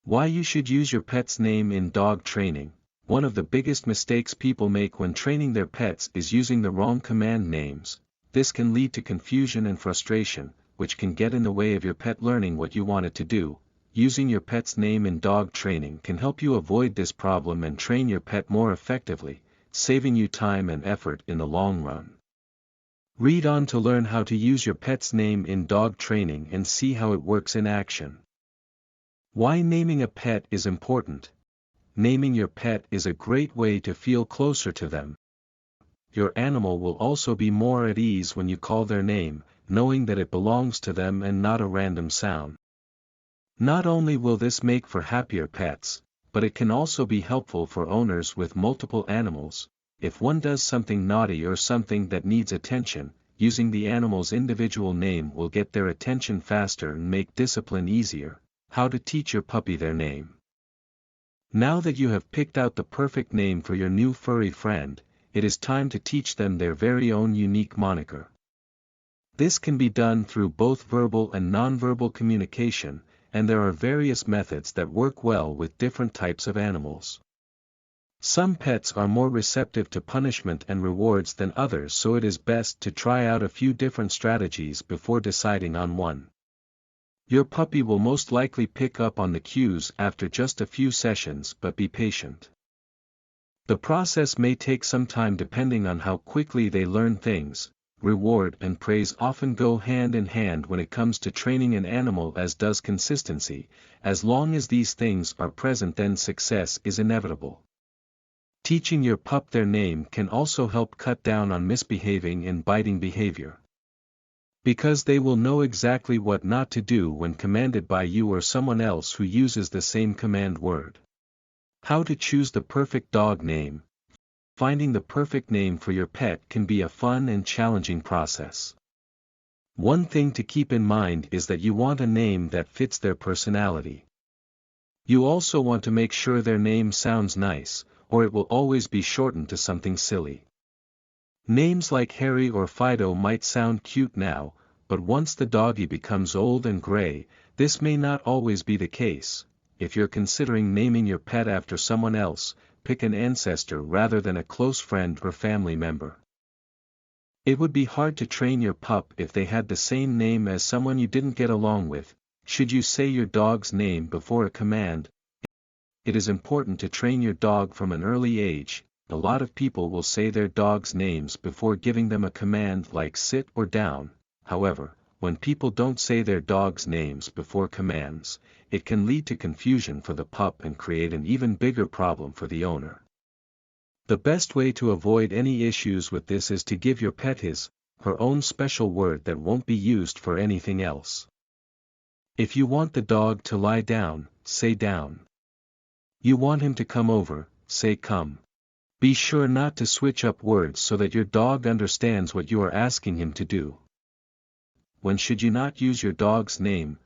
Why you should use your pet's name in dog training. One of the biggest mistakes people make when training their pets is using the wrong command names. This can lead to confusion and frustration, which can get in the way of your pet learning what you want it to do. Using your pet's name in dog training can help you avoid this problem and train your pet more effectively, saving you time and effort in the long run. Read on to learn how to use your pet's name in dog training and see how it works in action. Why naming a pet is important. Naming your pet is a great way to feel closer to them. Your animal will also be more at ease when you call their name, knowing that it belongs to them and not a random sound. Not only will this make for happier pets, but it can also be helpful for owners with multiple animals. If one does something naughty or something that needs attention, using the animal's individual name will get their attention faster and make discipline easier. How to teach your puppy their name. Now that you have picked out the perfect name for your new furry friend, it is time to teach them their very own unique moniker. This can be done through both verbal and nonverbal communication, and there are various methods that work well with different types of animals. Some pets are more receptive to punishment and rewards than others, so it is best to try out a few different strategies before deciding on one. Your puppy will most likely pick up on the cues after just a few sessions, but be patient. The process may take some time depending on how quickly they learn things. Reward and praise often go hand in hand when it comes to training an animal, as does consistency. As long as these things are present, then success is inevitable. Teaching your pup their name can also help cut down on misbehaving and biting behavior. Because they will know exactly what not to do when commanded by you or someone else who uses the same command word. How to choose the perfect dog name. Finding the perfect name for your pet can be a fun and challenging process. One thing to keep in mind is that you want a name that fits their personality. You also want to make sure their name sounds nice, or it will always be shortened to something silly. Names like Harry or Fido might sound cute now, but once the doggy becomes old and gray, this may not always be the case. If you're considering naming your pet after someone else, pick an ancestor rather than a close friend or family member. It would be hard to train your pup if they had the same name as someone you didn't get along with. Should you say your dog's name before a command? It is important to train your dog from an early age. A lot of people will say their dog's names before giving them a command like sit or down. However, when people don't say their dog's names before commands, it can lead to confusion for the pup and create an even bigger problem for the owner. The best way to avoid any issues with this is to give your pet her own special word that won't be used for anything else. If you want the dog to lie down, say down. You want him to come over, say come. Be sure not to switch up words so that your dog understands what you are asking him to do. When should you not use your dog's name?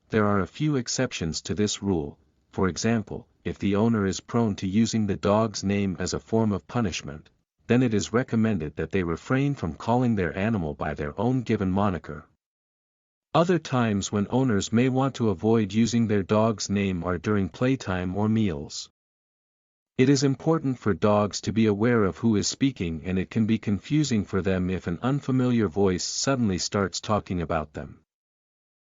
There are a few exceptions to this rule. For example, if the owner is prone to using the dog's name as a form of punishment, then it is recommended that they refrain from calling their animal by their own given moniker. Other times when owners may want to avoid using their dog's name are during playtime or meals. It is important for dogs to be aware of who is speaking, and it can be confusing for them if an unfamiliar voice suddenly starts talking about them.